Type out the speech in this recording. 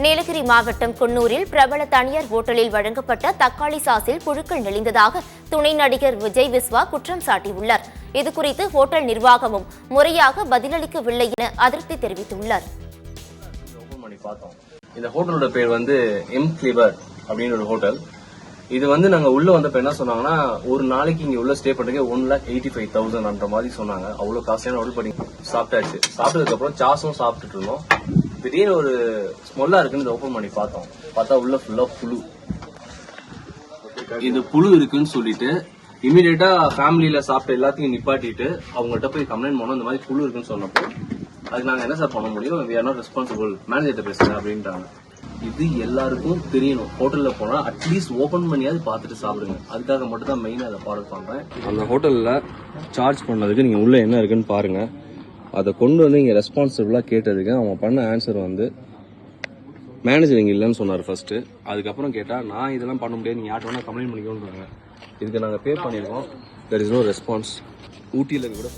நீலகிரி மாவட்டம் குன்னூரில் பிரபல தனியார் ஓட்டலில் வழங்கப்பட்ட தக்காளி சாஸில் புழுக்கள் நெளிந்ததாக துணை நடிகர் விஜய் விஸ்வா குற்றம் சாட்டியுள்ளார். இதுகுறித்து ஹோட்டல் நிர்வாகமும் முறையாக பதிலளிக்கவில்லை என அதிருப்தி தெரிவித்துள்ளார். இந்த ஹோட்டலோட பேர் எம் கிளிவர் அப்படின்னு ஒரு ஹோட்டல். இது நாங்க உள்ள வந்தப்ப என்ன சொன்னாங்கன்னா, ஒரு நாளைக்கு இங்க உள்ள ஸ்டே பண்றதுக்கு 1,85,000 அந்த மாதிரி சொன்னாங்க. அவ்வளவு காஸ்ட்லியான ஹோட்டல் பண்ணி சாப்பிட்டாச்சு. சாப்பிட்டதுக்கு அப்புறம் சாஸும் சாப்பிட்டுட்டு இருந்தோம். திடீர்னு ஒரு ஸ்மெல்லா இருக்குன்னு ஓபன் பண்ணி பார்த்தா உள்ள ஃபுல்லா புழு. இது புழு இருக்குன்னு சொல்லிட்டு இமீடியட்டா ஃபேமிலியில சாப்பிட்ட எல்லாத்தையும் நிப்பாட்டிட்டு அவங்கள்ட்ட போய் கம்ப்ளைண்ட் பண்ணோம். இந்த மாதிரி புழு இருக்குன்னு சொன்னப்போ அதுக்கு நாங்க என்ன சார் பண்ண முடியும், வி ஆர் நாட் ரெஸ்பான்சிபிள், மேனேஜர்கிட்ட பேசுங்க அப்படின்ட்டாங்க. இது எல்லாருக்கும் தெரியணும். ஹோட்டல்ல போனா அட்லீஸ்ட் ஓபன் பண்ணியாவது பார்த்துட்டு சாப்பிடுங்க. அதுக்காக மட்டும் தான் மெயினா அதை ஃபாலோ பண்றேன். அந்த ஹோட்டல்ல சார்ஜ் பண்ணதுக்கு நீங்க உள்ள என்ன இருக்குன்னு பாருங்க. அதை கொண்டு இங்க ரெஸ்பான்சிபிளா கேட்டதுக்கு அவங்க பண்ண ஆன்சர் மேனேஜர் இங்க இல்லைன்னு சொன்னார் ஃபர்ஸ்ட். அதுக்கப்புறம் கேட்டா நான் இதெல்லாம் பண்ண முடியாது, நீங்க யார்ட்ட வேணா கம்ப்ளைண்ட் பண்ணிக்கோன்றாங்க. இதுக்கு நாங்க பே பண்ணிருக்கோம். There is no response. ஊட்டியில கூட